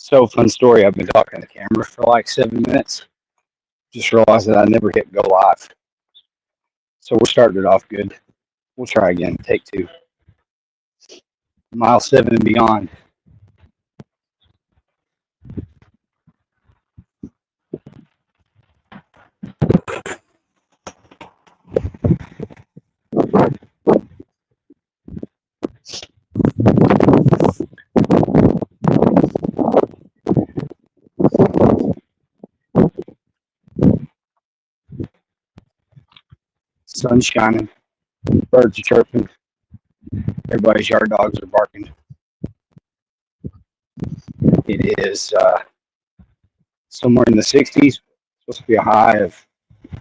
So, fun story. I've been talking to the camera for like 7 minutes. Just realized that I never hit go live. So, we're starting it off good. We'll try again. Take two. Mile 7 and beyond. Sun shining. Birds are chirping. Everybody's yard dogs are barking. It is somewhere in the 60s. Supposed to be a high of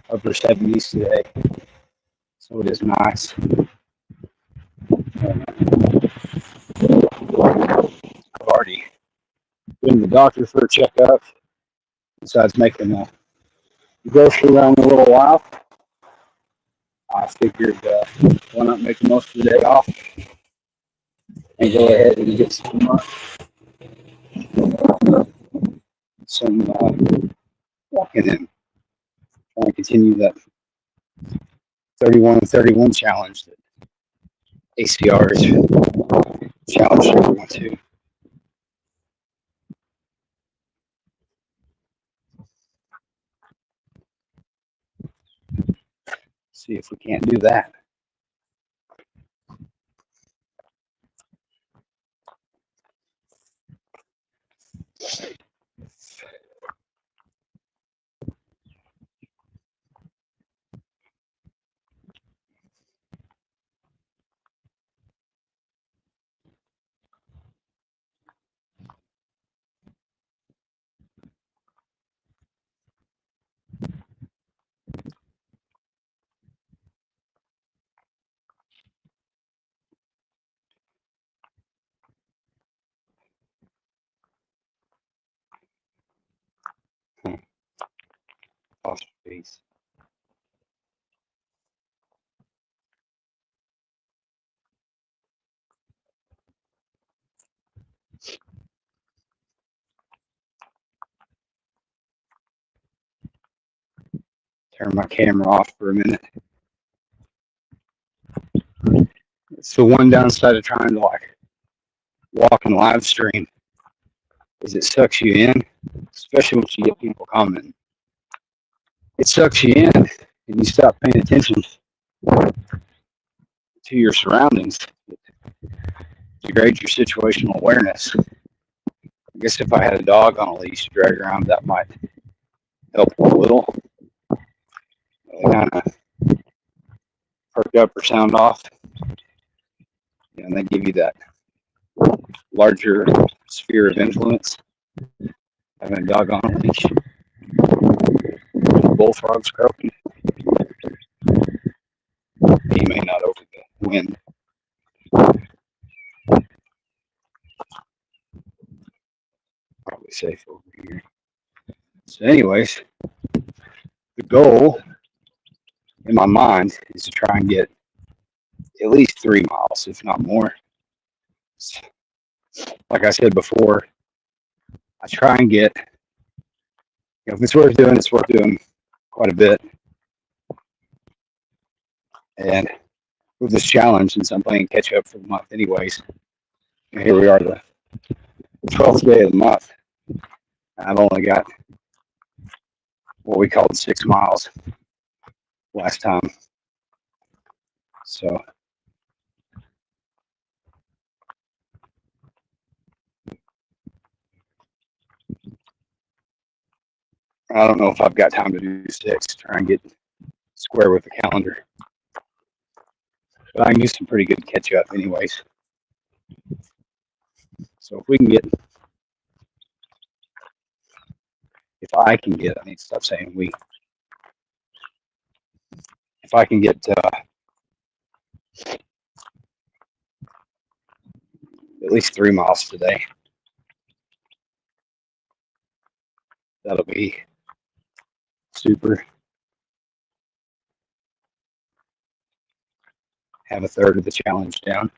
upper 70s today. So, it is nice. I've already been to the doctor for a checkup. Besides making a grocery run in a little while, I figured why not make the most of the day off and go ahead and get some walking in. Trying to continue that 31 challenge that ACR is challenged everyone to. See if we can't do that. Off space. Turn my camera off for a minute. It's the one downside of trying to like walk and live stream is it sucks you in, especially once you get people commenting. It sucks you in and you stop paying attention to your surroundings. It degrades your situational awareness. I guess if I had a dog on a leash to drag around, that might help a little. They kind of perk up or sound off, and they give you that larger sphere of influence. Having a dog on a leash, bullfrogs croaking, he may not over the wind. Probably safe over here. So, anyways, the goal in my mind is to try and get at least 3 miles, if not more. Like I said before, I try and get, if it's worth doing, it's worth doing quite a bit. And with this challenge, since I'm playing catch up for the month anyways, and here we are, the 12th day of the month. I've only got what we called 6 miles last time. So I don't know if I've got time to do 6, try and get square with the calendar. But I can do some pretty good catch up anyways. So if we can get, if I can get, I need to stop saying we. If I can get at least 3 miles today, that'll be super. Have a third of the challenge down.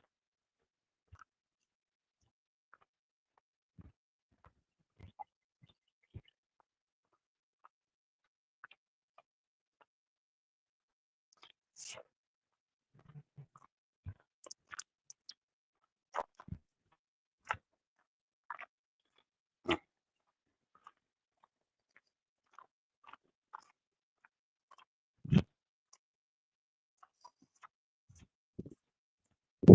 Saw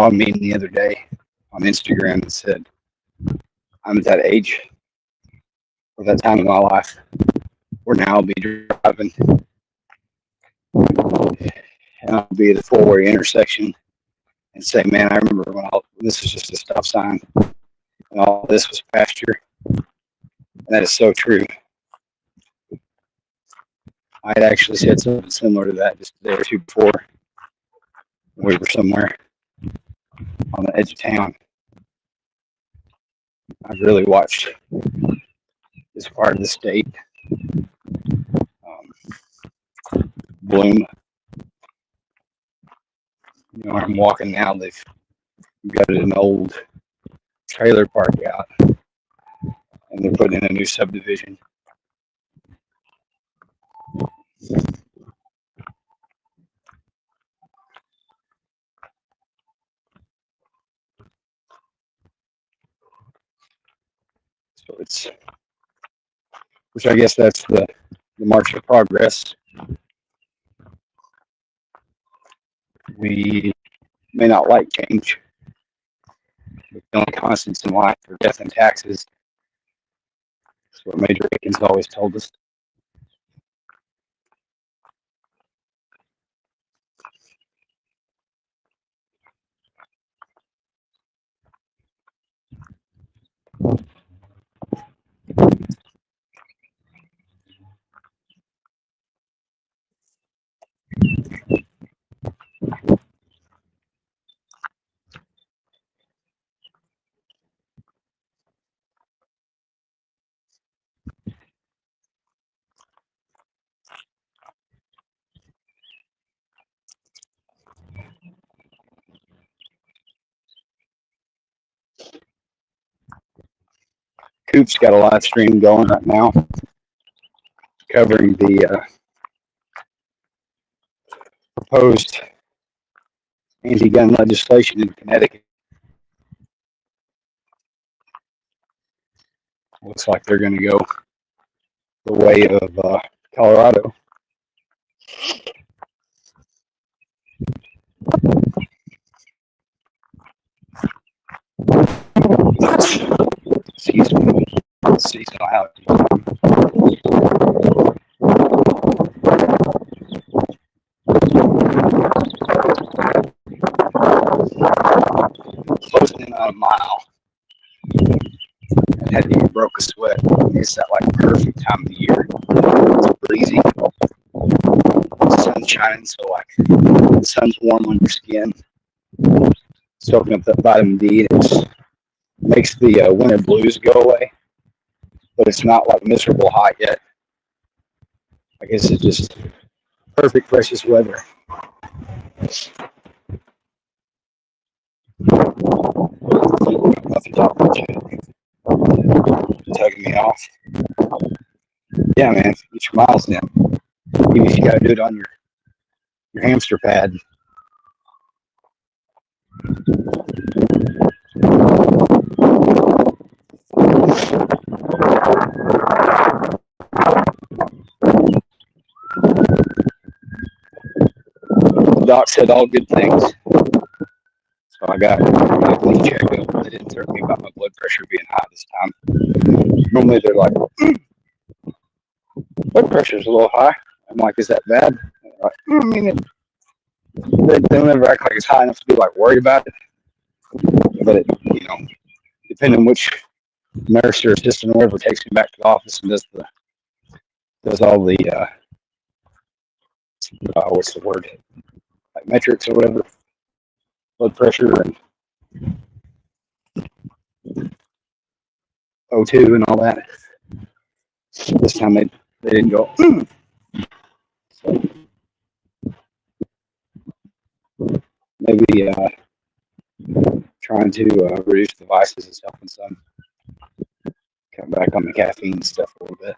a meme the other day on Instagram that said, I'm at that age or that time in my life where now I'll be driving and I'll be at a four-way intersection and say, man, I remember when this was just a stop sign and all this was pasture. And that is so true. I had actually said something similar to that just a day or two before. We were somewhere on the edge of town. I've really watched this part of the state bloom. You know, I'm walking now. They've got an old trailer park out, and they're putting in a new subdivision. So it's, which I guess that's the march of progress. We may not like change, but the only constants in life are death and taxes. That's what Major Akins always told us. Coop's got a live stream going right now covering the proposed anti-gun legislation in Connecticut. Looks like they're going to go the way of Colorado. Seasonal allergies. Closing in on a mile and hadn't even broke a sweat. It's that like perfect time of the year. It's breezy, the sun's shining, so like the sun's warm on your skin, soaking up that vitamin D. It makes the winter blues go away, but it's not like miserable hot yet. I guess it's just perfect, precious weather. Nothing talking to tugging me off. Yeah, man, get your miles in. Even if you got to do it on your hamster pad. The doc said all good things. So I got a checkup. They didn't tell me about my blood pressure being high this time. Normally they're like, blood pressure's a little high. I'm like, is that bad? Like, I mean, they don't ever act like it's high enough to be like worried about it. But it, you know, depending on which nurse or assistant or whatever takes me back to the office and does all the what's the word, like metrics or whatever, blood pressure and O2 and all that. This time they didn't go. So maybe trying to reduce the vices is helping some. Cut back on the caffeine stuff a little bit.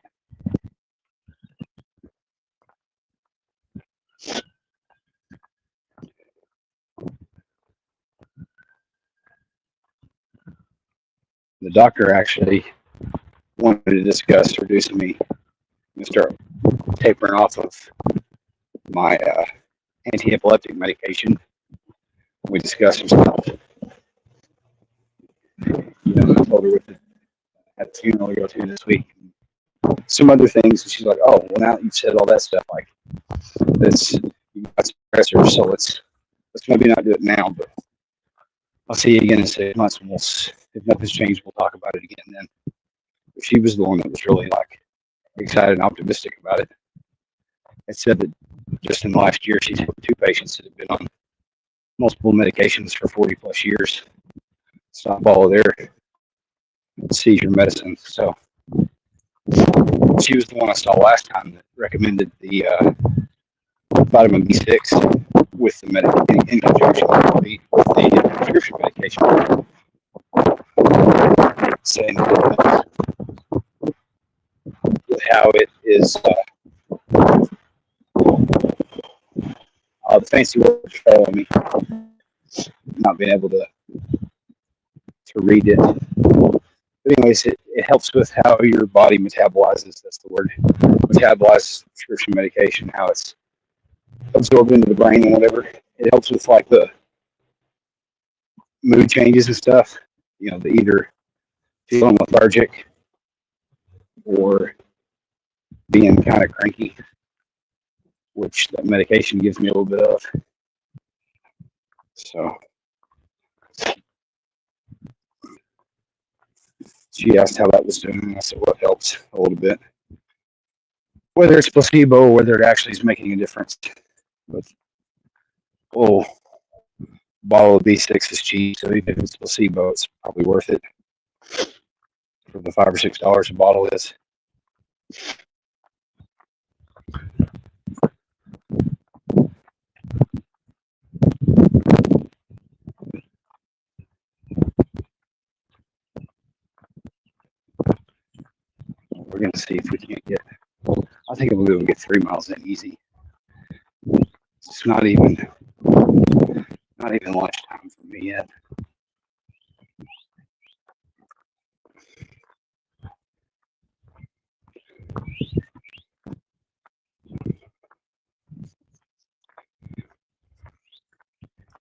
The doctor actually wanted to discuss reducing me and start tapering off of my anti-epileptic medication. We discussed some stuff. I told her with the at the funeral to go to this week, some other things, and she's like, "Oh, well, now that you've said all that stuff, like this, you got stressors, so let's maybe not do it now, but I'll see you again in 6 months, and if nothing's changed, we'll talk about it again then." But she was the one that was really like excited and optimistic about it. It said that just in the last year, she's had 2 patients that have been on multiple medications for 40 plus years. Stop all of their seizure medicine. So she was the one I saw last time that recommended the vitamin B6 with the in conjunction with the prescription medication, saying that how it is the fancy words following me, not being able to read it. But anyways, it helps with how your body metabolizes, that's the word, metabolizes prescription medication, how it's absorbed into the brain and whatever. It helps with like the mood changes and stuff, the either feeling lethargic or being kind of cranky, which that medication gives me a little bit of. So she asked how that was doing, and I said, well, it helps a little bit. Whether it's placebo or whether it actually is making a difference. But bottle of B6 is cheap, so even if it's placebo, it's probably worth it for the $5 or $6 a bottle is. We're gonna see if we can't get. I think we'll be able to get 3 miles in easy. It's not even lunchtime for me yet.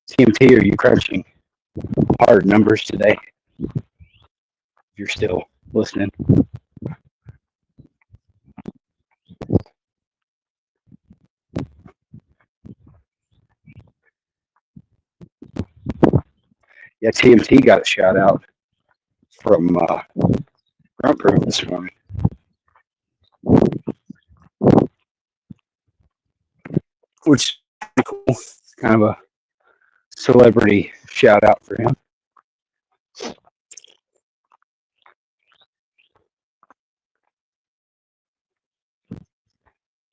TMT, are you crunching hard numbers today? If you're still listening. Yeah, TMT got a shout out from Grunt Proof this morning. Which is cool. It's kind of a celebrity shout out for him.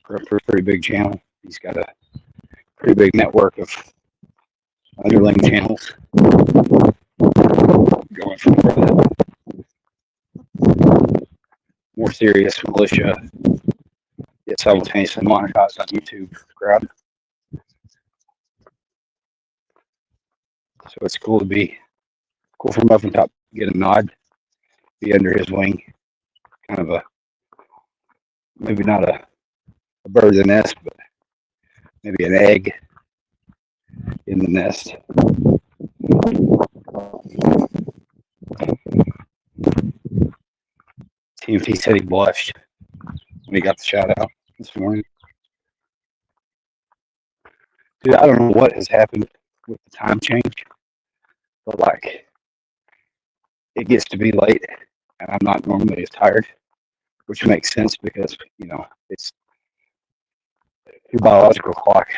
Grunt Proof, pretty big channel. He's got a pretty big network of underling channels going from the more serious militia, yet simultaneously monetized on YouTube crowd. So it's cool for Muffin Top to get a nod, be under his wing, kind of maybe not a bird in the nest, but maybe an egg in the nest. TMT said he blushed when he got the shout out this morning. Dude, I don't know what has happened with the time change, but like it gets to be late and I'm not normally as tired, which makes sense because, it's your biological clock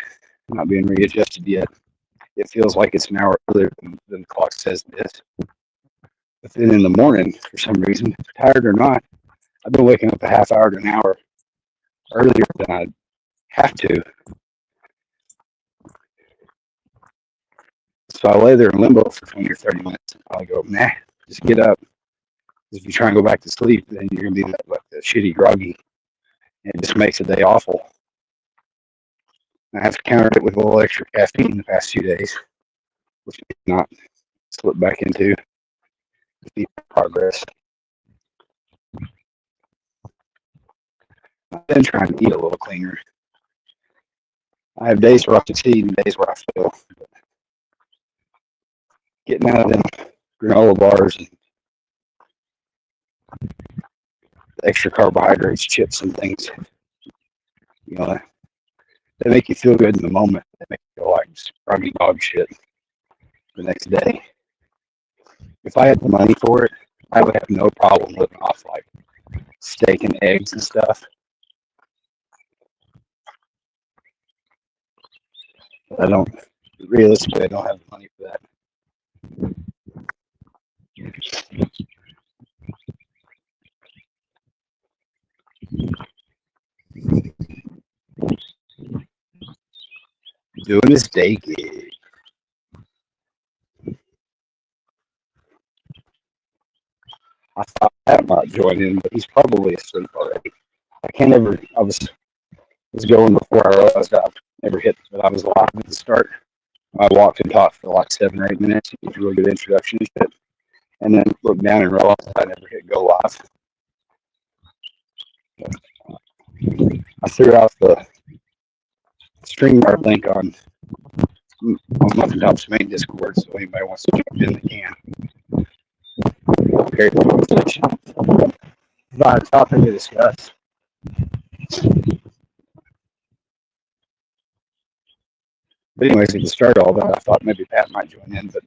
not being readjusted yet. It feels like it's an hour earlier than the clock says it is. But then in the morning, for some reason, tired or not, I've been waking up a half hour to an hour earlier than I have to. So I lay there in limbo for 20 or 30 minutes. And I go, nah, just get up. If you try and go back to sleep, then you're going to be like the shitty groggy. And it just makes the day awful. I have countered it with a little extra caffeine the past few days, which may not slip back into the progress. I've been trying to eat a little cleaner. I have days where I succeed and days where I fail. Getting out of them granola bars and extra carbohydrates, chips, and things, you know, they make you feel good in the moment. They make you feel like scroggy dog shit the next day. If I had the money for it, I would have no problem living off like steak and eggs and stuff. But I don't, realistically, I don't have the money for that. Doing this day gig. I thought Pat might join in, but he's probably asleep already. I can't ever, I was going before I realized I never hit, but I was live at the start. I walked and talked for like 7 or 8 minutes. It was a really good introduction shit. And then looked down and realized I never hit go live. I threw out the StreamYard link on Muffin Top's main Discord, so anybody wants to jump in, they can. Carry the conversation. About a topic to discuss. But anyways, at the start of all that, I thought maybe Pat might join in, but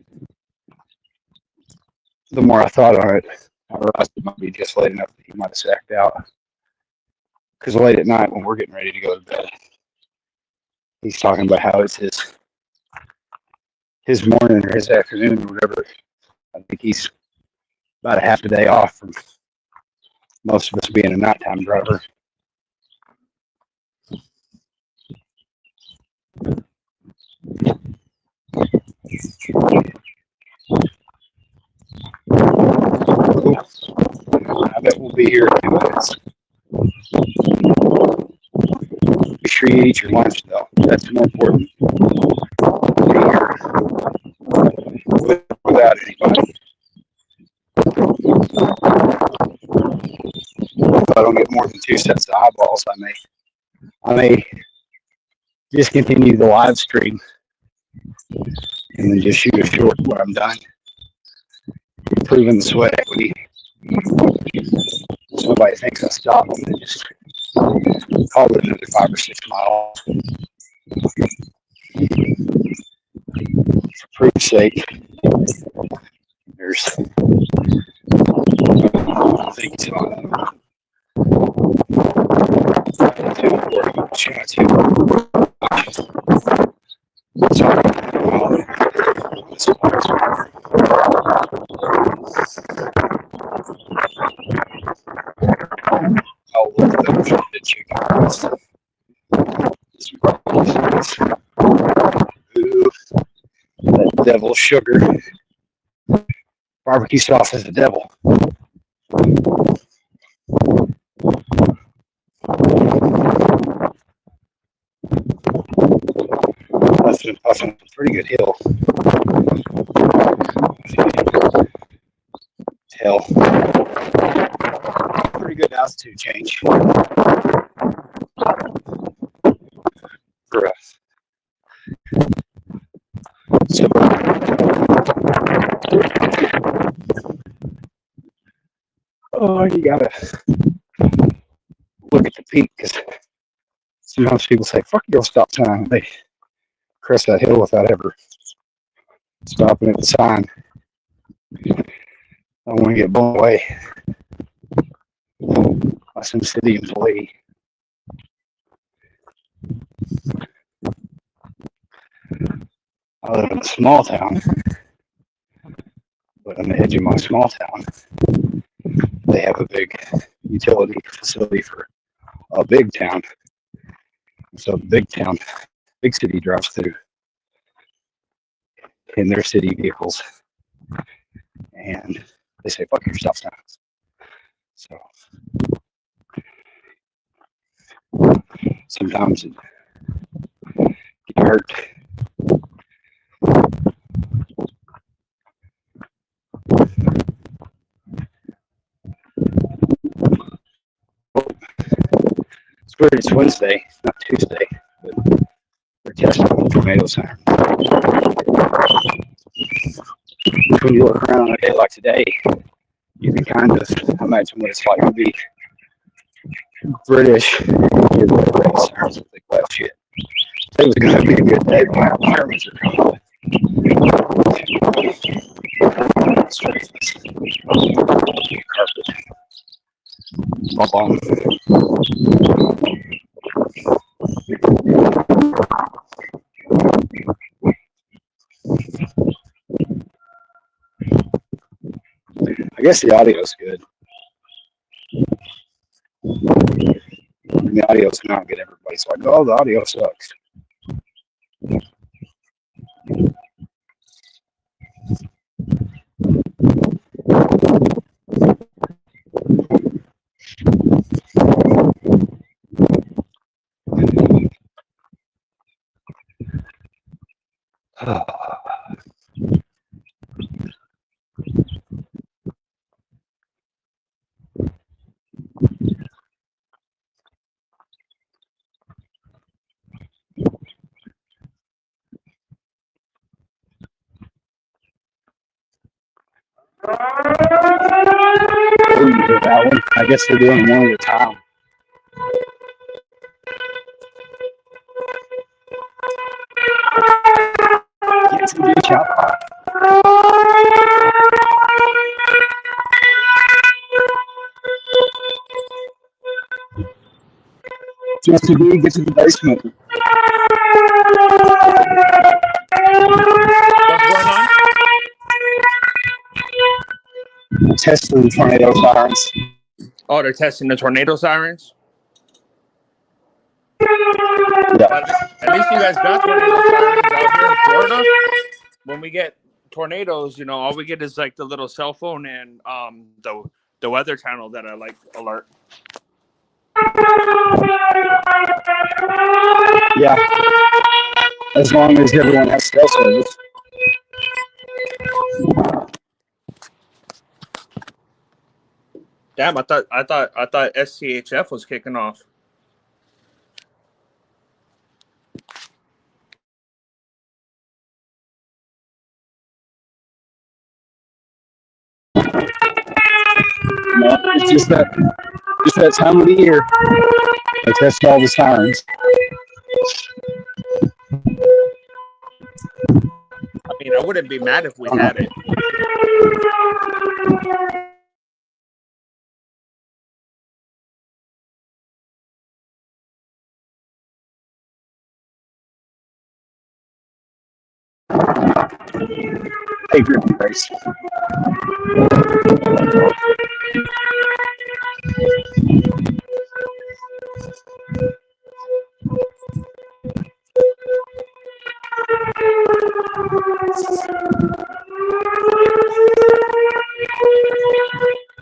the more I thought on it, I realized it might be just late enough that he might have sacked out. Because late at night when we're getting ready to go to bed, he's talking about how it's his morning or his afternoon or whatever. I think he's about a half a day off from most of us being a nighttime driver. Cool. I bet we'll be here in 2 minutes. Be sure you eat your lunch, though. That's more important. Be here without anybody. If I don't get more than 2 sets of eyeballs, I may discontinue the live stream and then just shoot a short when I'm done. Improving the sweat equity. Somebody thinks I stopped and then just call it another 5 or 6 miles. For proof's sake, there's things on too important. Try to. Sorry. I'll look at the chicken. Ooh, that devil sugar. Barbecue sauce is the devil. That's a pretty good hill. Hell, pretty good altitude change for us. So, you gotta look at the peak because sometimes people say, "Fuck your stop sign." They crest that hill without ever stopping at the sign. I want to get blown away by some city employee. I live in a small town, but on the edge of my small town, they have a big utility facility for a big town. So the big city drives through in their city vehicles, and they say, "Fuck your stop signs." So sometimes it can hurt. It's Wednesday, not Tuesday, but they're testing the tornado siren. When you look around on a day like today, you can kind of imagine what it's like to be British. Sirens if they well shit. It was going to be a good day, but the Germans are coming. Carpet. Bump on. I guess the audio's good. The audio's not good. Everybody's like, oh, the audio sucks. That one. I guess they're doing one at a time. It's a good job. Just to be, get to the basement. What's going on? Testing the tornado sirens. Oh, they're testing the tornado sirens? Yeah. But at least you guys got tornado sirens out here in Florida. When we get tornadoes, you know, all we get is like the little cell phone and the weather channel that I like alert. Yeah. As long as everyone has cell service. Damn, I thought SCHF was kicking off. No, it's just that time of the year. They test all the sirens. I mean, I wouldn't be mad if we had it. Hey, Griffin Grace.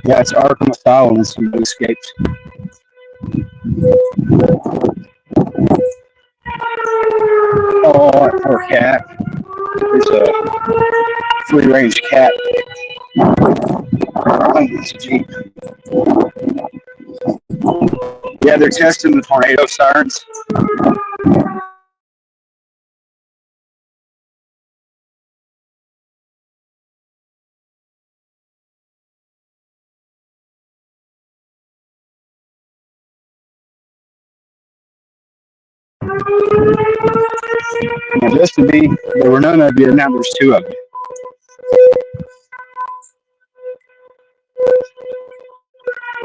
Yeah, it's Arkham Asylum and some escapes. Oh, that poor cat. There's a free-range cat. Yeah, they're testing the tornado sirens. And just to be, there were none of you, now there's two of you.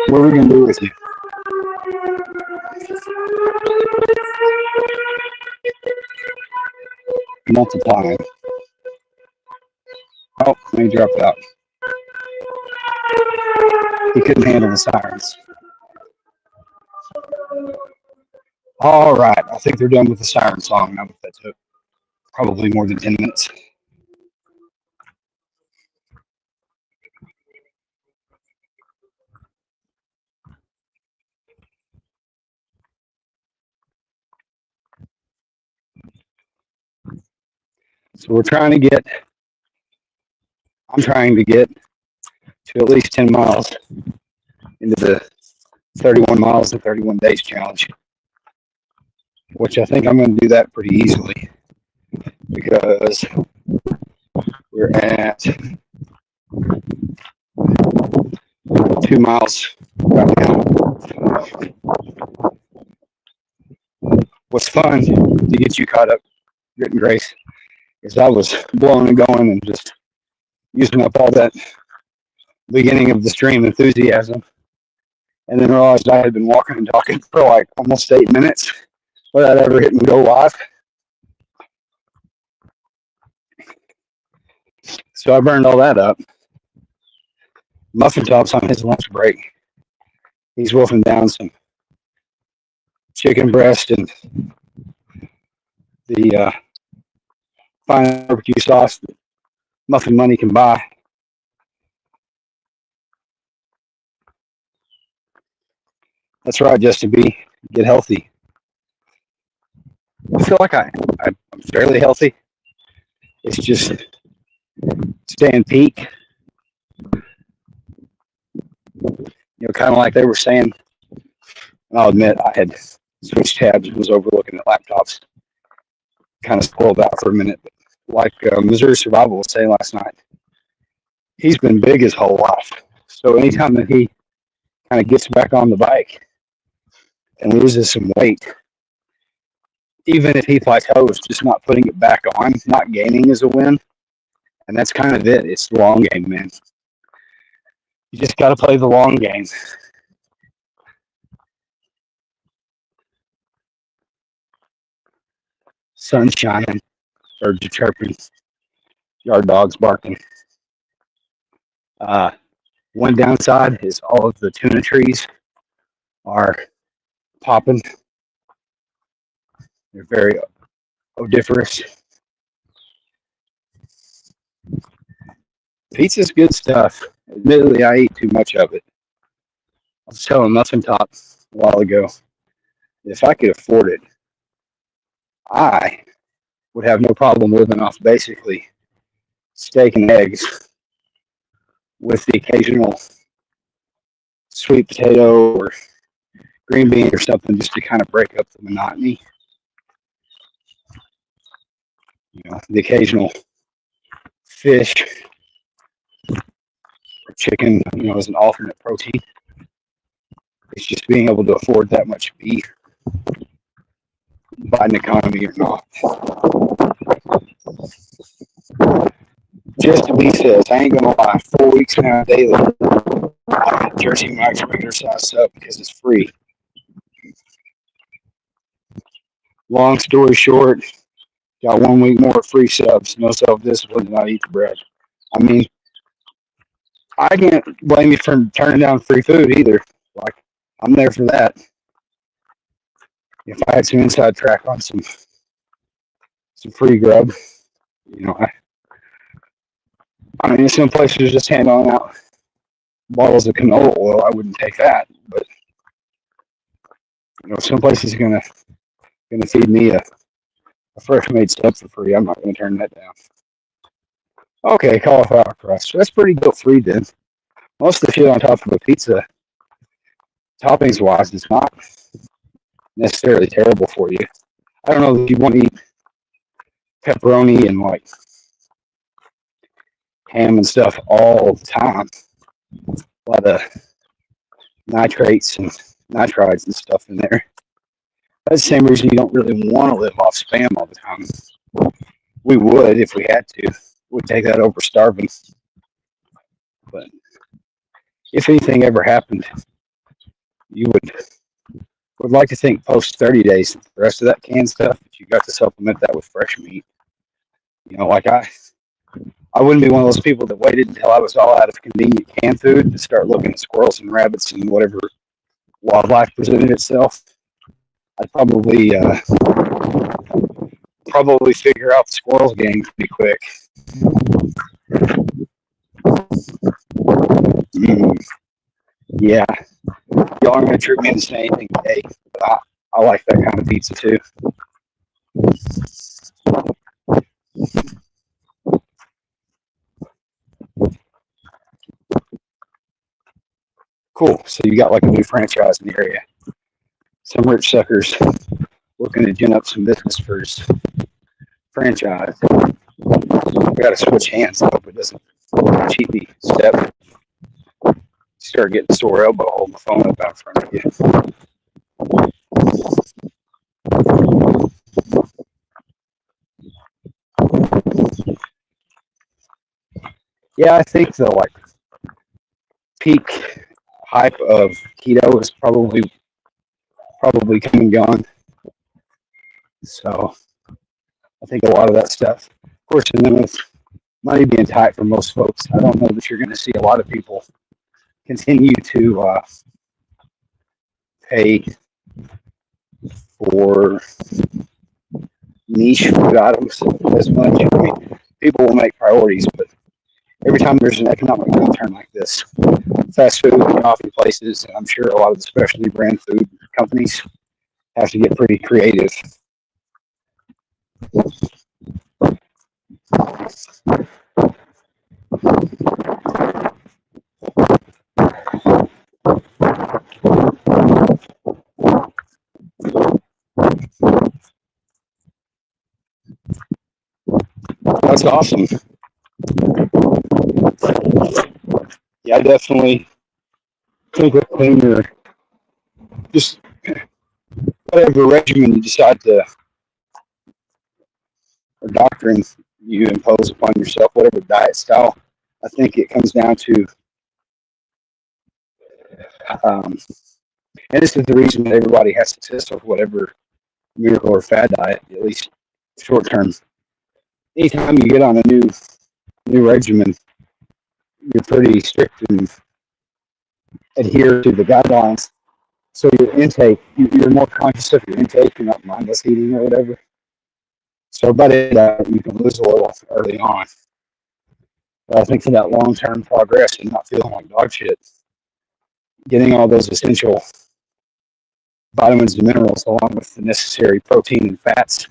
What are we going to do with you? Multiplying. Oh, he dropped out. He couldn't handle the sirens. All right, I think they're done with the siren song now. That took probably more than 10 minutes. So I'm trying to get to at least 10 miles into the 31 miles in 31 days challenge. which I think I'm going to do that pretty easily because we're at 2 miles right now. What's fun to get you caught up, Grit and Grace, is I was blowing and going and just using up all that beginning of the stream enthusiasm, and then realized I had been walking and talking for like almost 8 minutes without ever hitting go live. So I burned all that up. Muffin Top's on his lunch break. He's wolfing down some chicken breast and the fine barbecue sauce that Muffin Money can buy. That's right, Justin B. Get healthy. I feel like I'm fairly healthy. It's just staying peak. Kind of like they were saying. I'll admit I had switched tabs and was overlooking at laptops. Kind of spoiled out for a minute. But like Missouri Survival was saying last night, he's been big his whole life. So anytime that he kind of gets back on the bike and loses some weight, even if he plateaus, just not putting it back on, not gaining is a win. And that's kind of it. It's the long game, man. You just got to play the long game. Sun shining, birds are chirping, yard dogs barking. One downside is all of the tuna trees are popping. They're very odoriferous. Pizza's good stuff. Admittedly, I eat too much of it. I was telling Muffin Top a while ago, if I could afford it, I would have no problem living off basically steak and eggs with the occasional sweet potato or green bean or something just to kind of break up the monotony. The occasional fish or chicken, as an alternate protein. It's just being able to afford that much beef, Biden economy or not. Just to be says, I ain't gonna lie, 4 weeks now daily, I get Jersey Mike's regular size sub because it's free. Long story short, got 1 week more free subs, no self-discipline, not eat the bread. I mean, I can't blame you for turning down free food either. Like, I'm there for that. If I had some inside track on some free grub, I mean, some places just handing out bottles of canola oil. I wouldn't take that, but some places are gonna feed me a fresh made sub for free. I'm not gonna turn that down. Okay, cauliflower crust. That's pretty guilt free then. Most of the shit on top of a pizza, toppings wise, is not necessarily terrible for you. I don't know if you want to eat pepperoni and like ham and stuff all the time. A lot of nitrates and nitrites and stuff in there. That's the same reason you don't really want to live off Spam all the time. We would if we had to. We'd take that over starving. But if anything ever happened, you would like to think post 30 days, the rest of that canned stuff, that you got to supplement that with fresh meat. Like I wouldn't be one of those people that waited until I was all out of convenient canned food to start looking at squirrels and rabbits and whatever wildlife presented itself. I'd probably figure out the squirrels game pretty quick. Yeah, y'all aren't gonna trick me into saying anything today, but I like that kind of pizza too. Cool. So you got like a new franchise in the area. Some rich suckers looking to gin up some business for his franchise. We got to switch hands. I hope it doesn't cheat me. Step. Start getting sore elbow holding the phone up out in front of you. Yeah, I think the like peak hype of keto is probably come and gone. So I think a lot of that stuff, of course, and then with money being tight for most folks, I don't know that you're going to see a lot of people continue to pay for niche food items as much. I mean, people will make priorities, but every time there's an economic downturn like this, fast food and coffee places, and I'm sure a lot of the specialty brand food companies have to get pretty creative. That's awesome. Yeah, I definitely think a cleaner, just whatever regimen you decide to, or doctrine you impose upon yourself, whatever diet style, I think it comes down to, and this is the reason that everybody has to test with whatever miracle or fad diet, at least short term. Anytime you get on a new regimen, you're pretty strict and adhere to the guidelines. So your intake, you're more conscious of your intake. You're not mindless eating or whatever. So by that, you can lose a little early on. But I think for that long-term progress and not feeling like dog shit, getting all those essential vitamins and minerals along with the necessary protein and fats.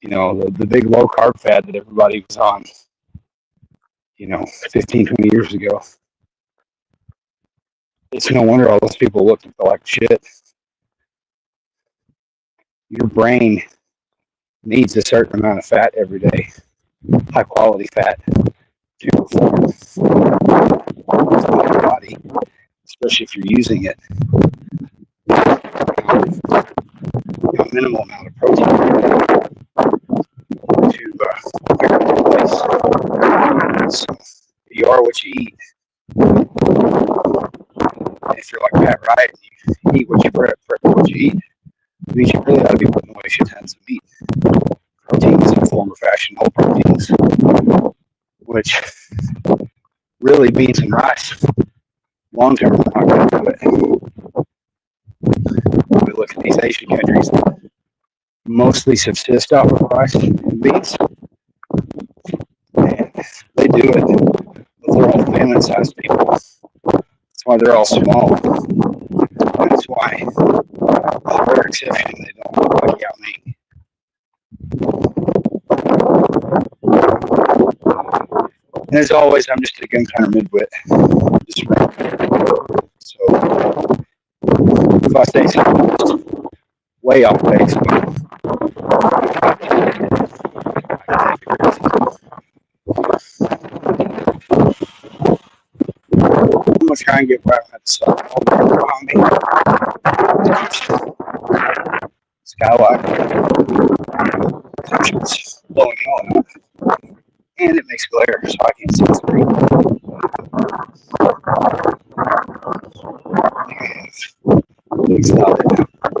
You know, the big low carb fad that everybody was on, 15, 20 years ago. It's no wonder all those people looked like shit. Your brain needs a certain amount of fat every day, high quality fat, to perform in your body, especially if you're using it. A minimal amount of protein to place. So you are what you eat. And if you're like Pat Wright and you eat what you eat, it means you really ought to be putting away shit tons of meat. Proteins in form or fashion, whole proteins, which really beans and rice. Long term, we're not going to do it. We look at these Asian countries that mostly subsist off of rice and beans, and they do it, but they're all famine-sized people. That's why they're all small. That's why, with a rare exception, they don't look like Yao Ming. And as always, I'm just a gun kind of midwit. Just so if I say something way off base, I'm gonna try and get where I'm at the sun. Around me, Skywalker, temperatures blowing all out, and it makes glare, so I can't see the screen.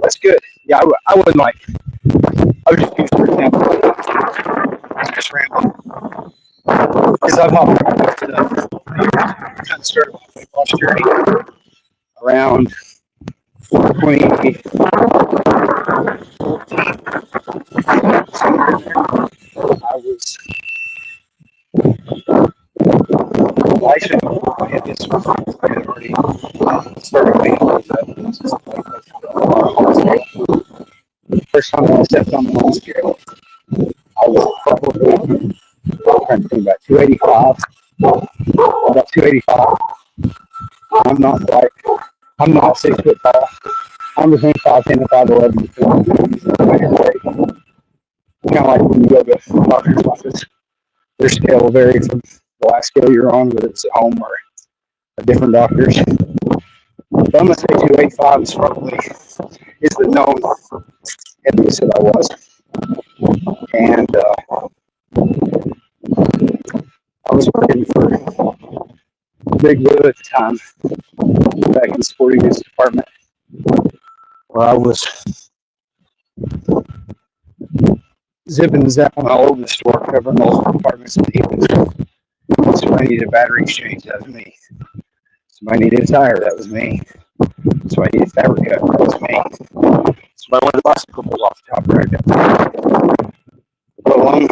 That's good. Yeah, I wouldn't like. I would just use, for example, just rambling. Because I've hopped around stuff. I kind of started my weight loss journey around 2014. I was licensed. I had this I had already started weighing first time I stepped on the whole scale, I was probably trying to think about 285. About 285. I'm not quite I'm not 6 foot tall. I'm between 5'10" and 5'11". Kind of like when you go to the doctor's office, their scale will vary from the last scale you're on, whether it's at home or a different doctor's. But I'm gonna say 285 is probably is the known heaviest that I was, and I was working for Big Blue at the time, back in the sporting goods department, where I was zipping and zapping all over the store, covering multiple departments and dealers. Somebody needed a battery exchange, that was me. Somebody needed a tire, that was me. Somebody needed a fabric cut, that was me. Somebody wanted a bicycle pulled off the top right, that was me. Let alone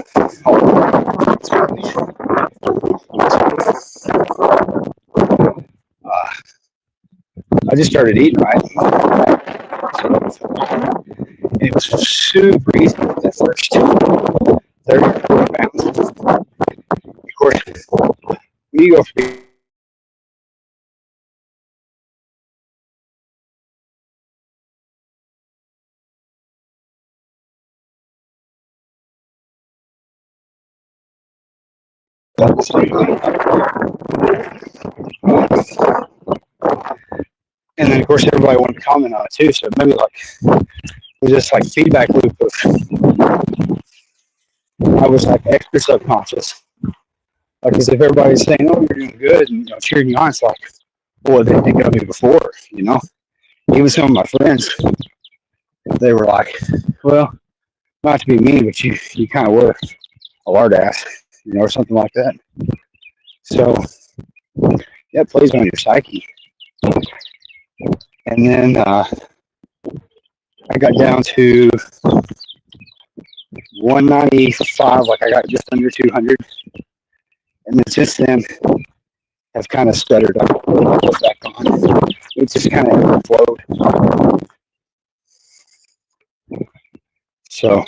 I just started eating right. And it was super easy with that first 30 or 40 pounds. Of course, when you go for and then of course everybody wanted to comment on it too. So maybe like it was just like feedback loop of I was like extra subconscious. Like as if everybody's saying, "Oh, you're doing good," and cheering you on. It's like, well, they think of me before, Even some of my friends, they were like, "Well, not to be mean, but you kind of were a lard ass, or something like that." So that plays on your psyche. And then I got down to 195, like I got just under 200. And then since then, I've kind of stuttered. I put back on. It just kind of flowed. So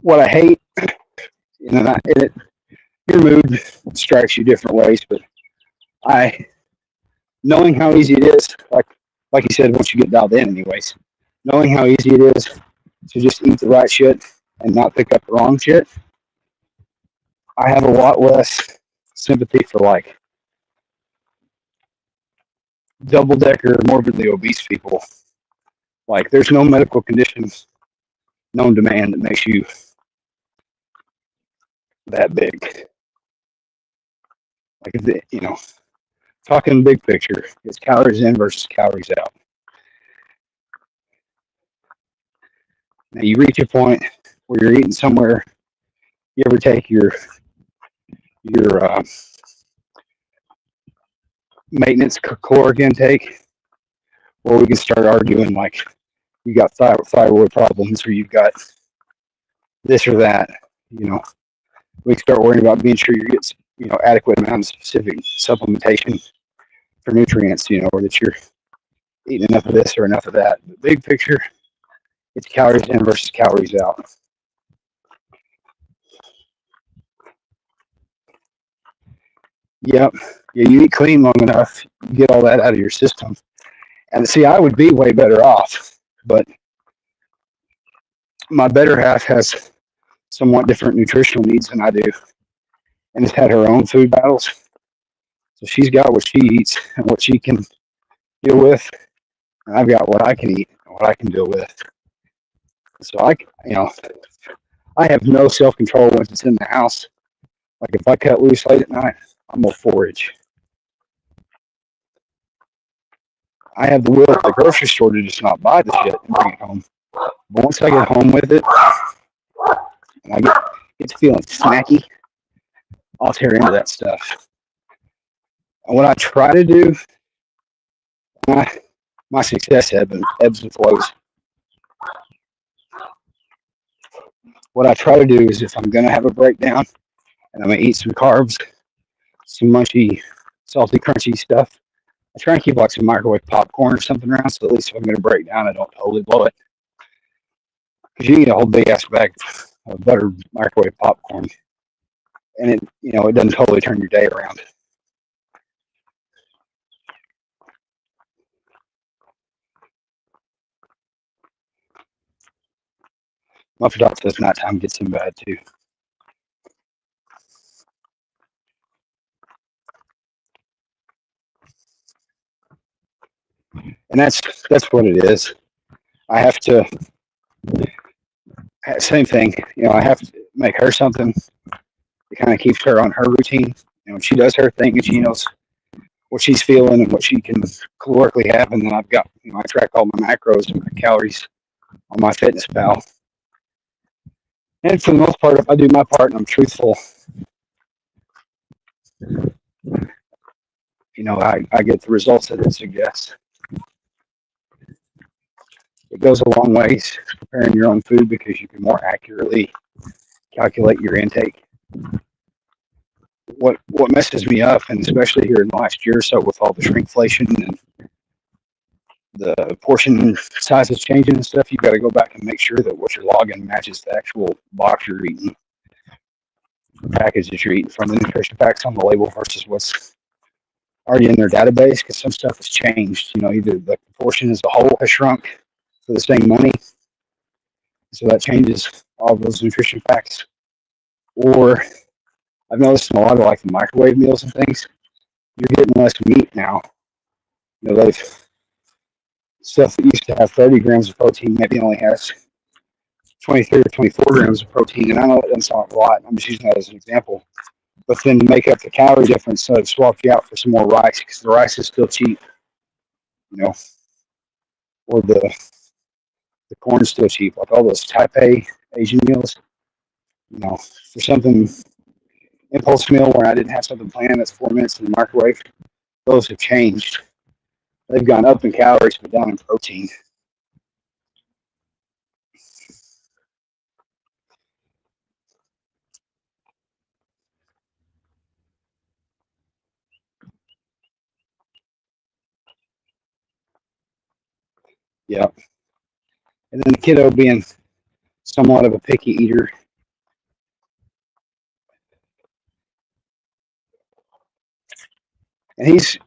what I hate, your mood strikes you different ways, but knowing how easy it is, like you said, once you get dialed in, anyways, knowing how easy it is to just eat the right shit and not pick up the wrong shit, I have a lot less sympathy for like double decker morbidly obese people. Like there's no medical conditions known to man that makes you that big. Like talking big picture, it's calories in versus calories out. Now you reach a point where you're eating somewhere. You ever take your maintenance caloric intake, or we can start arguing like you got thyroid problems, or you've got this or that. We start worrying about being sure you get adequate amount of specific supplementation for nutrients, or that you're eating enough of this or enough of that. The big picture, it's calories in versus calories out. Yep. Yeah, you eat clean long enough, you get all that out of your system. And see, I would be way better off, but my better half has somewhat different nutritional needs than I do, and has had her own food battles. So she's got what she eats and what she can deal with, and I've got what I can eat and what I can deal with. So I have no self control once it's in the house. Like if I cut loose late at night, I'm gonna forage. I have the will at the grocery store to just not buy the shit and bring it home. But once I get home with it, and I get to feeling snacky, I'll tear into that stuff. And what I try to do, my success ebbs and flows. What I try to do is if I'm gonna have a breakdown and I'm gonna eat some carbs, some mushy, salty, crunchy stuff, I try and keep like some microwave popcorn or something around, so at least if I'm gonna break down, I don't totally blow it. Because you eat a whole big ass bag of buttered microwave popcorn, and it doesn't totally turn your day around. My dog says nighttime gets him bad too. And that's what it is. I have to, same thing. I have to make her something that kind of keeps her on her routine. She does her thing and she knows what she's feeling and what she can calorically have. And then I've got, I track all my macros and my calories on my fitness pal. And for the most part, if I do my part and I'm truthful, I get the results that it suggests. It goes a long ways preparing your own food because you can more accurately calculate your intake. What messes me up, and especially here in the last year or so with all the shrinkflation and the portion sizes changing and stuff, you've got to go back and make sure that what you're logging matches the actual box you're eating, the package that you're eating from, the nutrition facts on the label versus what's already in their database, because some stuff has changed. Either the portion as a whole has shrunk for the same money, so that changes all those nutrition facts, or I've noticed in a lot of like the microwave meals and things, you're getting less meat now. They've stuff that used to have 30 grams of protein maybe only has 23 or 24 grams of protein. And I know that doesn't sound a lot. I'm just using that as an example. But then to make up the calorie difference, so I've swapped you out for some more rice because the rice is still cheap, or the corn's still cheap. Like all those Taipei Asian meals, for something impulse meal where I didn't have something planned that's 4 minutes in the microwave, those have changed. They've gone up in calories but down in protein. Yeah. And then the kiddo being somewhat of a picky eater, and he's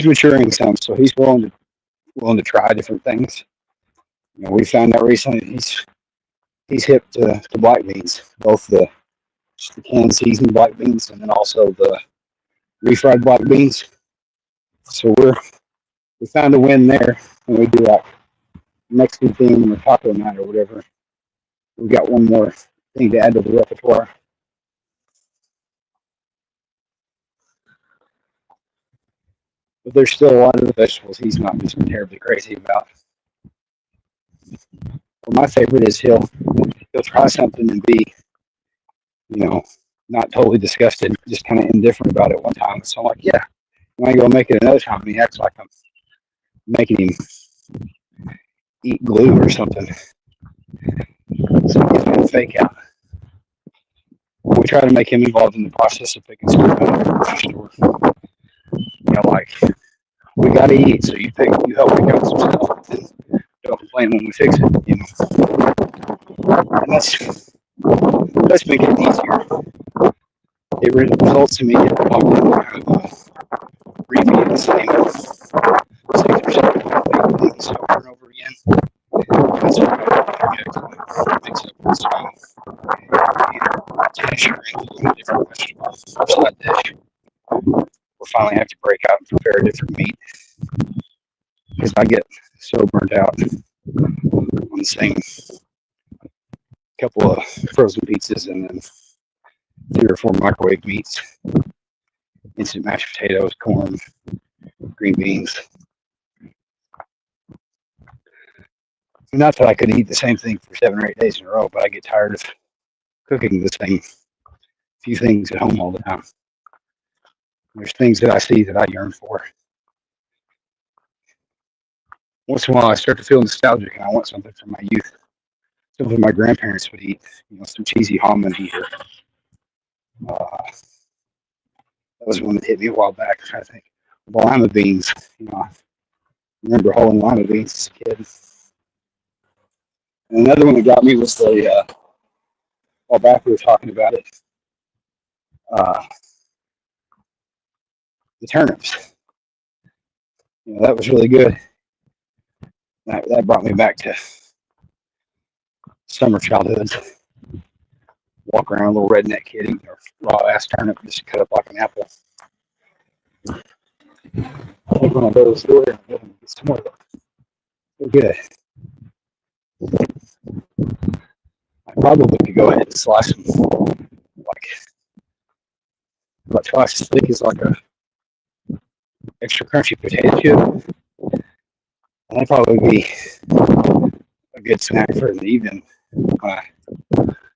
maturing some, so he's willing to try different things. We found out recently he's hip to black beans, both the canned seasoned black beans and then also the refried black beans. So we found a win there, and we do like Mexican theme or taco night or whatever. We got one more thing to add to the repertoire. But there's still a lot of the vegetables he's not just terribly crazy about. But my favorite is he'll try something and be, not totally disgusted, just kind of indifferent about it one time. So I'm like, yeah, when I go make it another time, and he acts like I'm making him eat glue or something. So he gives me a fake out. We try to make him involved in the process of picking stuff out of the grocery store. Like, we got to eat, so you help pick out some stuff, and don't complain when we fix it. And that's making it easier. It results in me getting locked in kind of repeating the same things over and over again. And so I mix up with some either dish or include a different vegetable or side dish. We'll finally have to break out and prepare a different meat because I get so burnt out on the same couple of frozen pizzas and then 3 or 4 microwave meats, instant mashed potatoes, corn, green beans. Not that I could eat the same thing for 7 or 8 days in a row, but I get tired of cooking the same few things at home all the time. There's things that I see that I yearn for. Once in a while, I start to feel nostalgic and I want something from my youth, something my grandparents would eat, some cheesy almond eater. That was one that hit me a while back. I think lima beans. I remember holding lima beans as a kid. And another one that got me was while back we were talking about it, the turnips. That was really good. That brought me back to summer childhood. Walk around a little redneck kid eating a raw ass turnip just cut up like an apple. I think when I go to the store and get some more, they're good. I probably could go ahead and slice them like about twice as thick as like a extra crunchy potato chip. And that'd probably be a good snack for the evening when I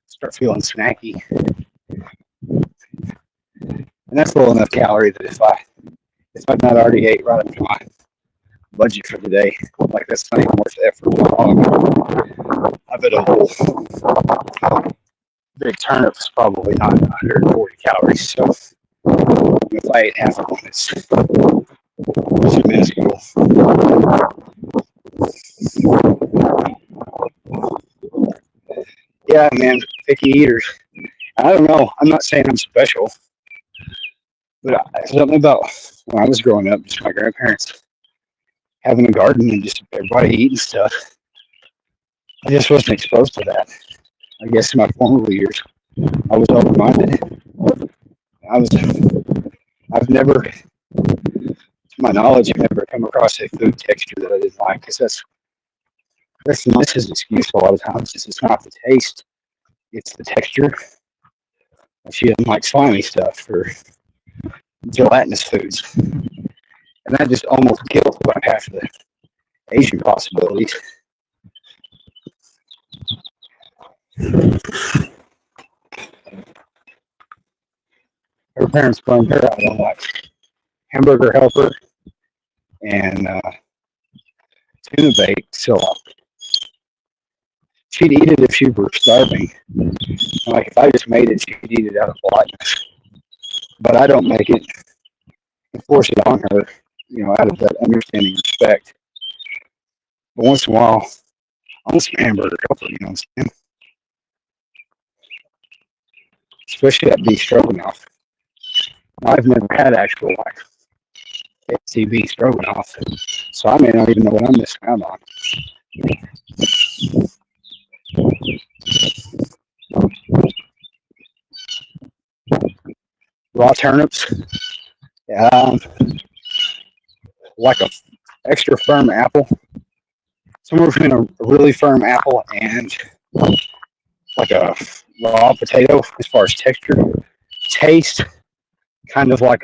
start feeling snacky. And that's low enough calorie that if I've not already ate right up to my budget for the day, like that's not even worth the effort. I bet a whole big turnip is probably not 140 calories. So if I ate half of one, it's minuscule. Yeah, man, picky eaters. I don't know. I'm not saying I'm special, but something about when I was growing up, just my grandparents having a garden and just everybody eating stuff. I just wasn't exposed to that. I guess in my formative years, I was open-minded. I've never, to my knowledge, I've never come across a food texture that I didn't like. Because that's the missus' excuse a lot of times. It's not the taste, it's the texture. She doesn't like slimy stuff or gelatinous foods. And that just almost killed about half of the Asian possibilities. Her parents burned her out on like hamburger helper and tuna bake. So she'd eat it if she were starving. Like if I just made it, she'd eat it out of politeness. But I don't make it and force it on her, out of that understanding respect. But once in a while, I want some hamburger helper, you know what I'm saying? Especially that beef stroganoff. I've never had actual like fancy beef stroganoff, so I may not even know what I'm missing out on. Raw turnips, like a extra firm apple, somewhere between a really firm apple and like a raw potato as far as texture. Taste, kind of like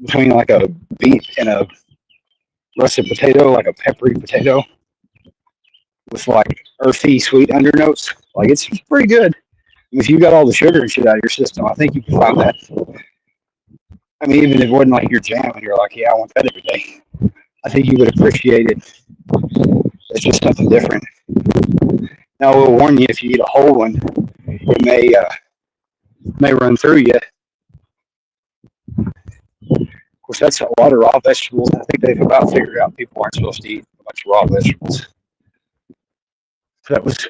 between like a beet and a russet potato, like a peppery potato with like earthy sweet undernotes. Like it's pretty good. If you got all the sugar and shit out of your system, I think you can find that. I mean, even if it wasn't like your jam and you're like, yeah, I want that every day, I think you would appreciate it. It's just something different. Now, I will warn you, if you eat a whole one, it may run through you. Of course, that's a lot of raw vegetables. I think they've about figured out people aren't supposed to eat a bunch of raw vegetables. So that was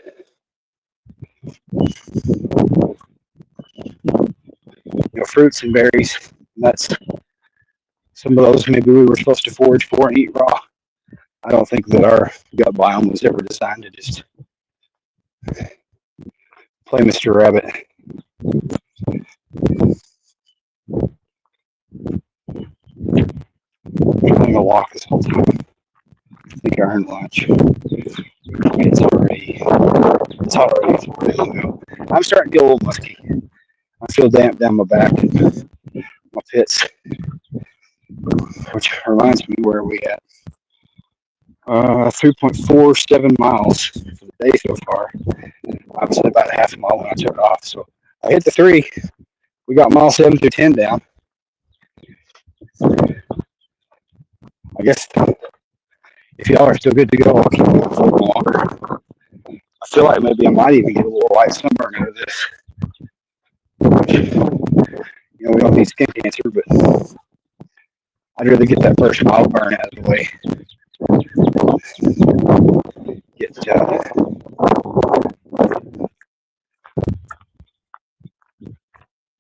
fruits and berries, nuts. Some of those maybe we were supposed to forage for and eat raw. I don't think that our gut biome was ever designed to just play Mr. Rabbit. I'm trying to walk this whole time. I think I earned lunch. It's already 4 a.m. I'm starting to get a little musky. I feel damp down my back and my pits, which reminds me where we at. 3.47 miles for the day so far. I was at about a half a mile when I took off, so I hit the 3. We got mile 7 through 10 down. I guess if y'all are still good to go, I'll keep going for a little longer. I feel like maybe I might even get a little light sunburn out of this. We don't need skin cancer, but I'd rather get that first mile burn out of the way. Get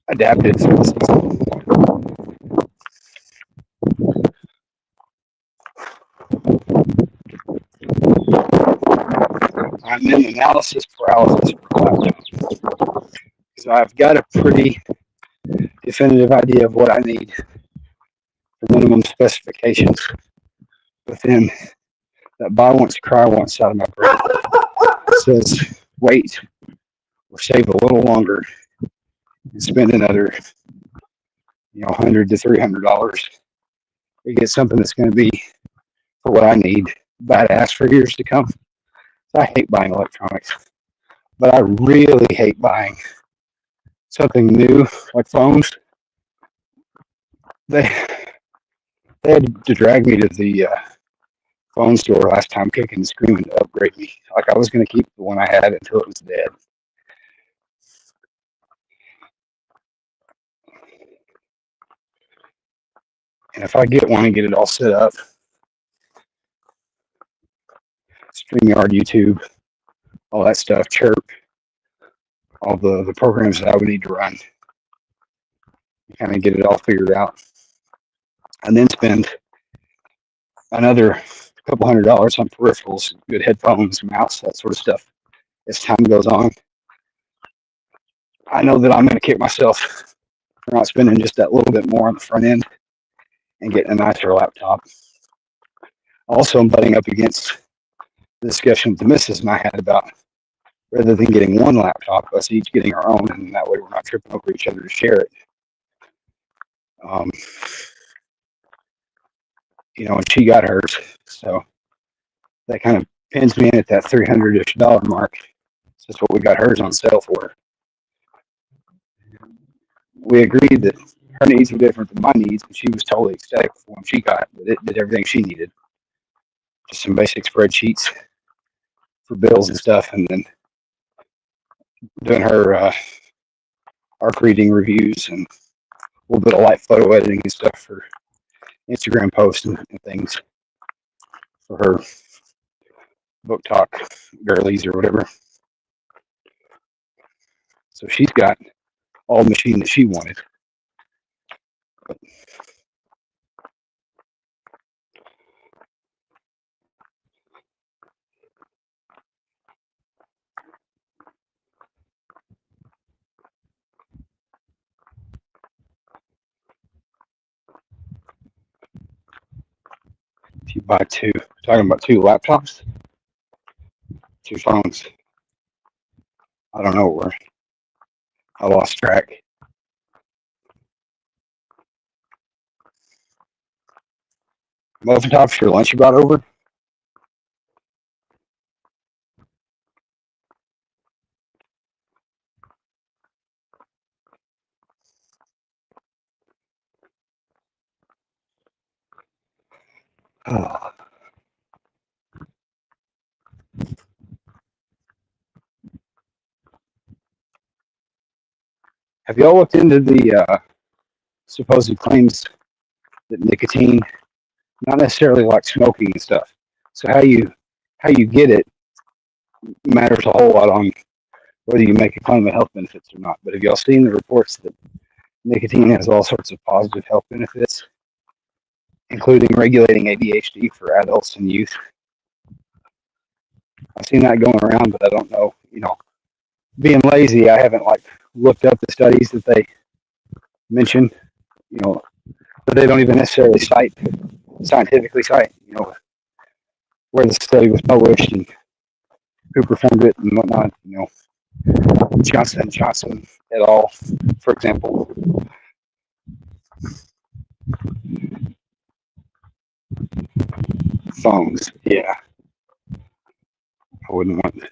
adapted for the season. I'm in analysis paralysis for laptops. So I've got a pretty definitive idea of what I need for minimum specifications within that buy once, cry once side of my brain. It says wait or save a little longer and spend another, $100 to $300 to get something that's going to be for what I need badass for years to come. So I hate buying electronics, but I really hate buying something new like phones. They they had to drag me to the phone store last time, kicking and screaming to upgrade me. Like I was going to keep the one I had until it was dead. And if I get one and get it all set up, StreamYard, YouTube, all that stuff, Chirp, all the programs that I would need to run, kind of get it all figured out, and then spend another couple $100 on peripherals, good headphones, mouse, that sort of stuff. As time goes on, I know that I'm going to kick myself for not spending just that little bit more on the front end and getting a nicer laptop. Also, I'm butting up against the discussion the missus and I had about rather than getting one laptop, us each getting our own, and that way we're not tripping over each other to share it. And she got hers, so that kind of pins me in at that $300-ish mark. That's what we got hers on sale for. We agreed that her needs were different than my needs, but she was totally ecstatic with the one she got. But it did everything she needed. Just some basic spreadsheets for bills and stuff, and then doing her arc reading reviews and a little bit of light photo editing and stuff for Instagram posts and things for her book talk girlies or whatever. So she's got all the machine that she wanted. 2 by 2. Talking about 2 laptops, 2 phones. I don't know where. I lost track. Muffin tops for lunch you brought over? Oh. Have y'all looked into the supposed claims that nicotine, not necessarily like smoking and stuff. So how you get it matters a whole lot on whether you make a claim of health benefits or not. But have y'all seen the reports that nicotine has all sorts of positive health benefits, including regulating ADHD for adults and youth? I've seen that going around, but I don't know. Being lazy, I haven't looked up the studies that they mention. But they don't even necessarily scientifically cite, where the study was published and who performed it and whatnot. Johnson & Johnson et al., for example. Phones, yeah. I wouldn't want.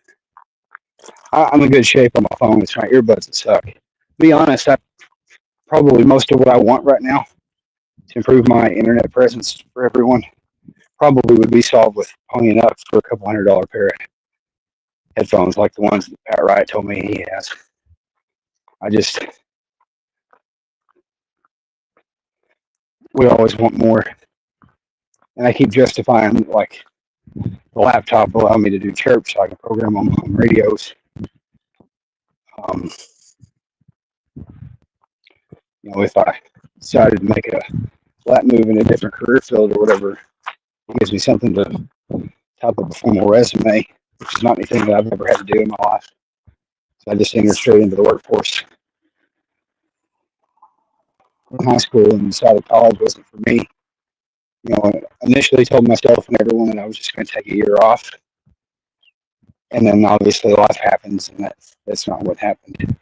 I'm in good shape on my phone. It's my earbuds that suck. To be honest, probably most of what I want right now to improve my internet presence for everyone probably would be solved with ponying up for a couple $100 pair of headphones like the ones that Pat Wright told me he has. We always want more. And I keep justifying the laptop will allow me to do chirps so I can program on radios. If I decided to make a flat move in a different career field or whatever, it gives me something to top up a formal resume which is not anything that I've ever had to do in my life. So I just entered straight into the workforce in high school and decided college wasn't for me. I initially told myself and everyone that I was just going to take a year off. And then obviously life happens, and that's not what happened.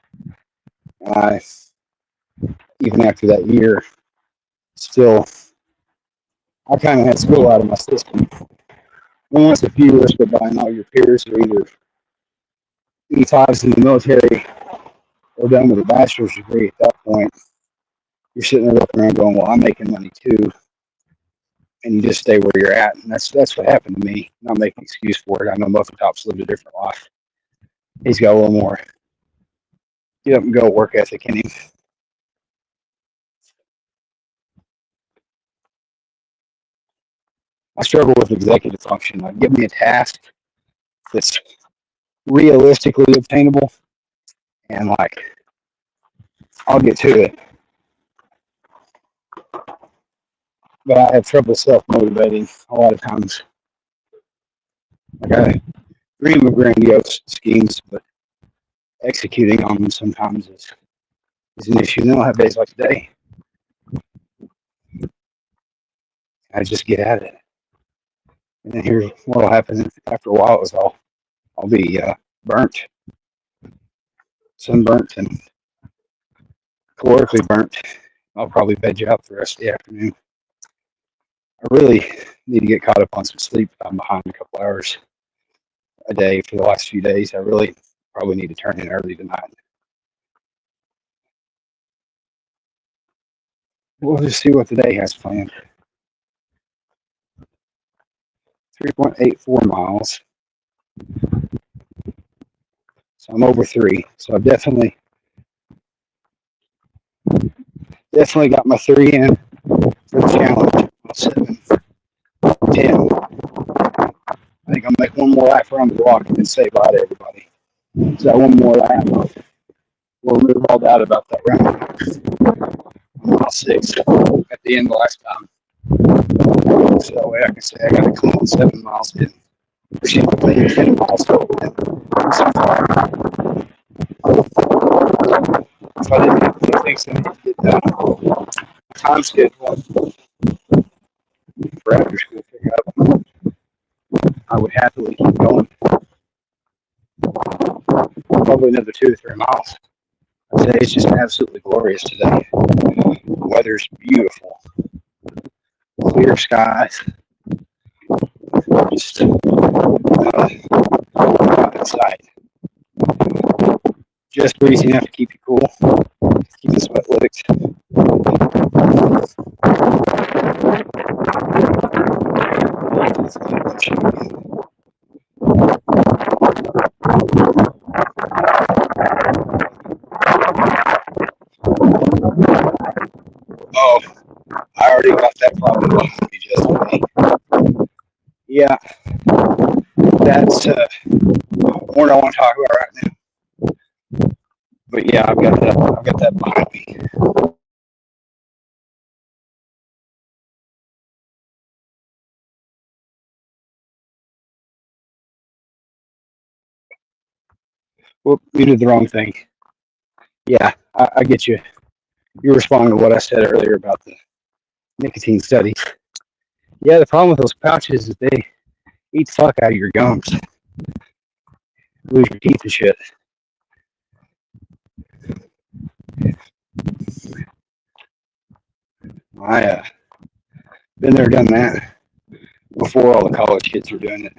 I, even after that year, still, I kind of had school out of my system. Once a few years go by and all your peers are either E5s in the military or done with a bachelor's degree at that point, you're sitting there looking around going, well, I'm making money too. And you just stay where you're at. And that's what happened to me. I'm not making an excuse for it. I know Muffin Top's lived a different life. He's got a little more get up and go work ethic in him. I struggle with executive function. Like, give me a task that's realistically obtainable, and like, I'll get to it. But I have trouble self-motivating a lot of times. Like, I dream of grandiose schemes, but executing on them sometimes is an issue. And then I'll have days like today. I just get at it. And then here's what will happen after a while is I'll be burnt, sunburnt, and calorically burnt. I'll probably veg out the rest of the afternoon. I really need to get caught up on some sleep. I'm behind a couple hours a day for the last few days. I really probably need to turn in early tonight. We'll just see what the day has planned. 3.84 miles. So I'm over 3. So I've definitely got my 3 in for the challenge. 7, 10. I think I'll make one more lap around the block and then say bye to everybody. So one more lap. We'll move all doubt about that round. Mile 6 at the end of last time. So that way I can say I got a clean 7 miles in. She's playing 10 miles so far. If I didn't have anything to get done, time schedule for after school pickup, I would happily keep going. Probably another 2 to 3 miles. Today's just absolutely glorious today. The weather's beautiful. Clear skies. Just outside. Just breezy enough to keep you cool. Keep the sweat licked. Oh, I already got that problem off me just today. Yeah, that's more than I want to talk about right now. But yeah, I've got that behind me. Whoop, you did the wrong thing. Yeah, I get you. You're responding to what I said earlier about the nicotine studies. Yeah, the problem with those pouches is they eat the fuck out of your gums. Lose your teeth and shit. I been there, done that before all the college kids were doing it.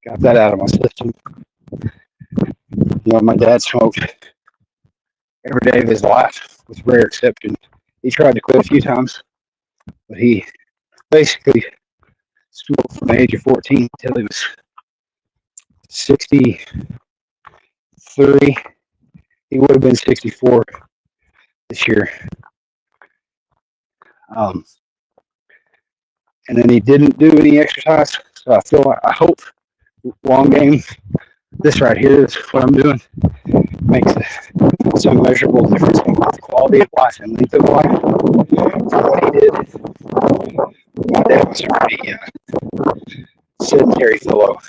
Got that out of my system. My dad smoked every day of his life, with rare exception. He tried to quit a few times, but he basically smoked from the age of 14 until he was 63. He would have been 64 this year. And then he didn't do any exercise. So I hope long game, this right here is what I'm doing, makes some measurable difference in the quality of life and length of life. For what he did, Dad was a pretty sedentary fellow.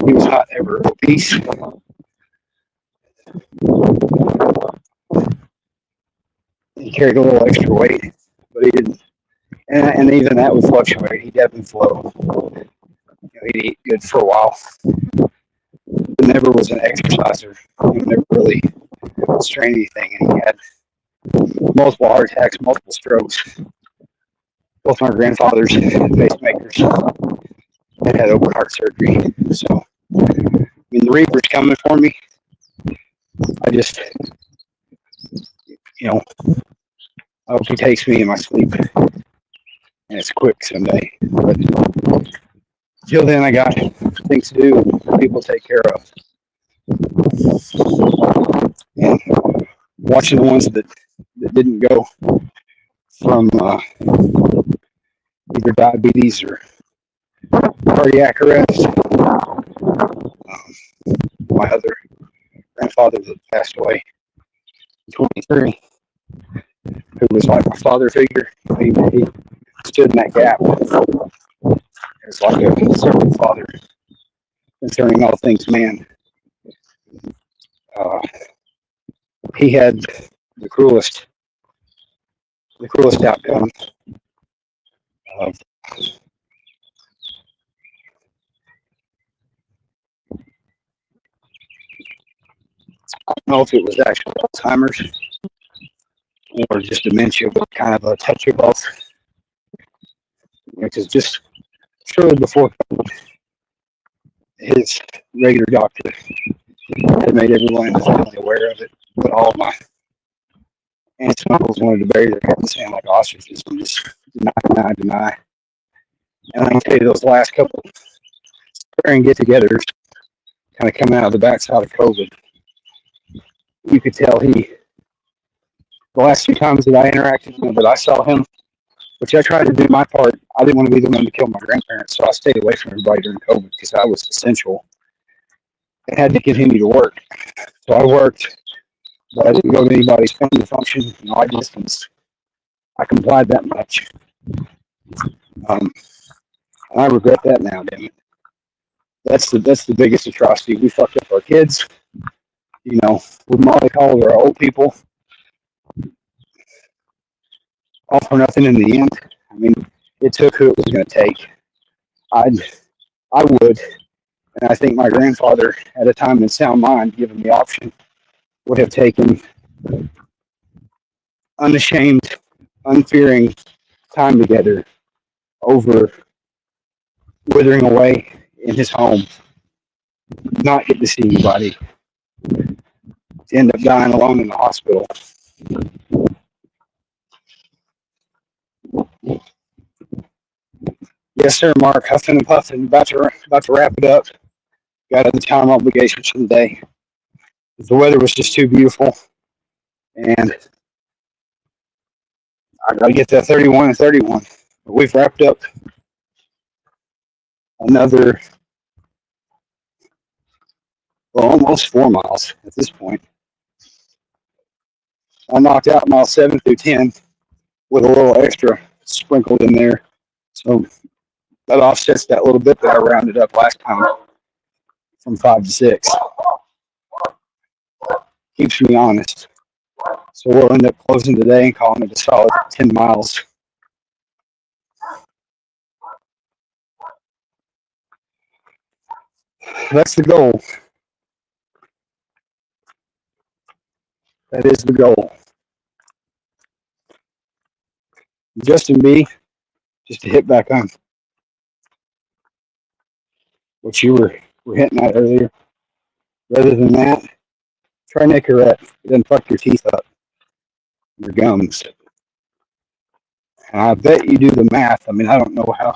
He was not ever obese. He carried a little extra weight, but he didn't. And even that would fluctuate. He'd ebb and flow. He'd eat good for a while, but never was an exerciser. He never really strained anything, and he had multiple heart attacks, multiple strokes. Both my grandfathers had pacemakers and had open heart surgery. So, when the Reaper's coming for me, I just, you know, I hope he takes me in my sleep, and it's quick someday. But till then, I got things to do, people to take care of, and watching the ones that didn't go from either diabetes or cardiac arrest. My other grandfather that passed away in 23, who was like my father figure. He stood in that gap as like a servant father concerning all things man. Uh, he had the cruelest outcome of I don't know if it was actually Alzheimer's or just dementia, but kind of a touch of both. Because just shortly before his regular doctor had made everyone in the family aware of it, but all of my aunts and uncles wanted to bury their head in the sand like ostriches and just deny. And I can tell you those last couple swearing get-togethers, kind of coming out of the backside of COVID, you could tell the last few times that I interacted with him, that I saw him, which I tried to do my part. I didn't want to be the one to kill my grandparents, so I stayed away from everybody during COVID because I was essential and had to continue to work. So I worked, but I didn't go to anybody's family function. I distanced. I complied that much. And I regret that now, damn it. That's the biggest atrocity. We fucked up our kids. With Molly Hall, our old people, all for nothing in the end. I mean, it took who it was going to take. I would, and I think my grandfather, at a time in sound mind, given the option, would have taken unashamed, unfearing time together over withering away in his home, not get to see anybody, to end up dying alone in the hospital. Yes, sir, Mark. Huffing and puffing, about to wrap it up. Got other time obligations for the day. The weather was just too beautiful, and I got to get that 31 and 31. But we've wrapped up another, well, almost 4 miles at this point. I knocked out miles 7 through 10 with a little extra sprinkled in there. So that offsets that little bit that I rounded up last time from 5 to 6. Keeps me honest. So we'll end up closing today and calling it a solid 10 miles. That's the goal. That is the goal. Justin B, just to hit back on what you were hinting at earlier. Rather than that, try Nicorette. It doesn't fuck your teeth up, your gums. And I bet you do the math. I mean, I don't know how,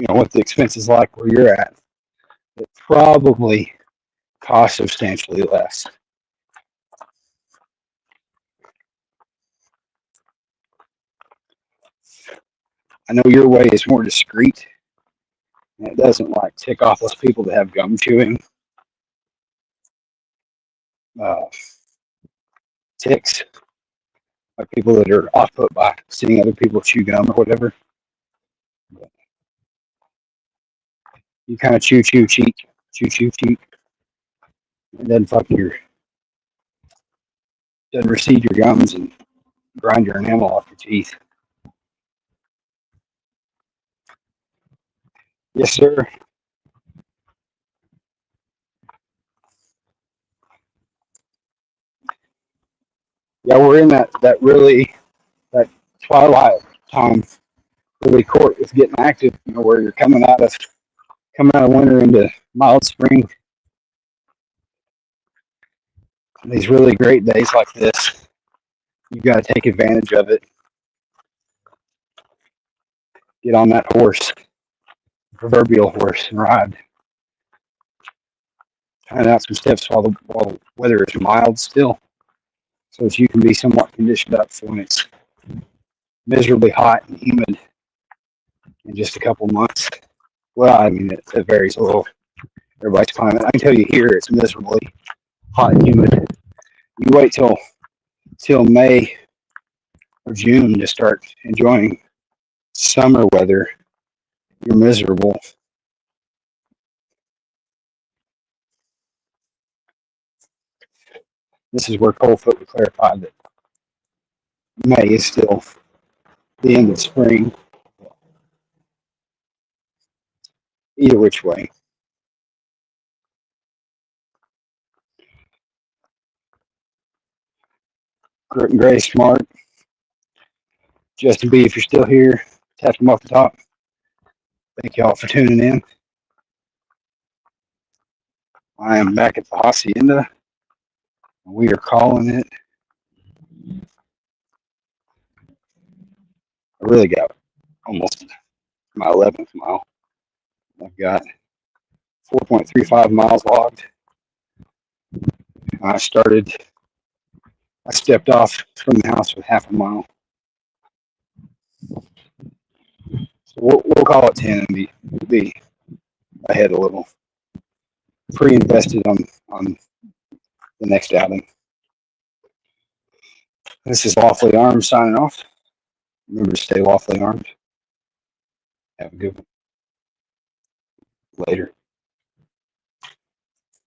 what the expense is like where you're at. It probably costs substantially less. I know your way is more discreet, and it doesn't like tick off those people that have gum chewing ticks. like people that are off put by seeing other people chew gum or whatever. You kind of chew cheek, and then then recede your gums and grind your enamel off your teeth. Yes, sir. Yeah, we're in that twilight time where the court is getting active. You know, where you're coming out of winter into mild spring. These really great days like this, you got to take advantage of it. Get on that horse, proverbial horse, and ride. Find out some steps while the weather is mild still, so that you can be somewhat conditioned up for when it's miserably hot and humid in just a couple months. Well, I mean, it varies a little. Everybody's climate. I can tell you here, it's miserably hot and humid. You wait till May or June to start enjoying summer weather. You're miserable. This is where Coldfoot would clarify that May is still the end of spring. Either which way. Grit and Gray, Smart, Justin B, if you're still here, tap them off the top. Thank y'all for tuning in. I am back at the Hacienda. We are calling it. I really got almost my 11th mile. I've got 4.35 miles logged. I stepped off from the house with half a mile. So we'll call it 10 and be ahead a little. Pre-invested on the next outing. This is Lawfully Armed signing off. Remember to stay lawfully armed. Have a good one. Later.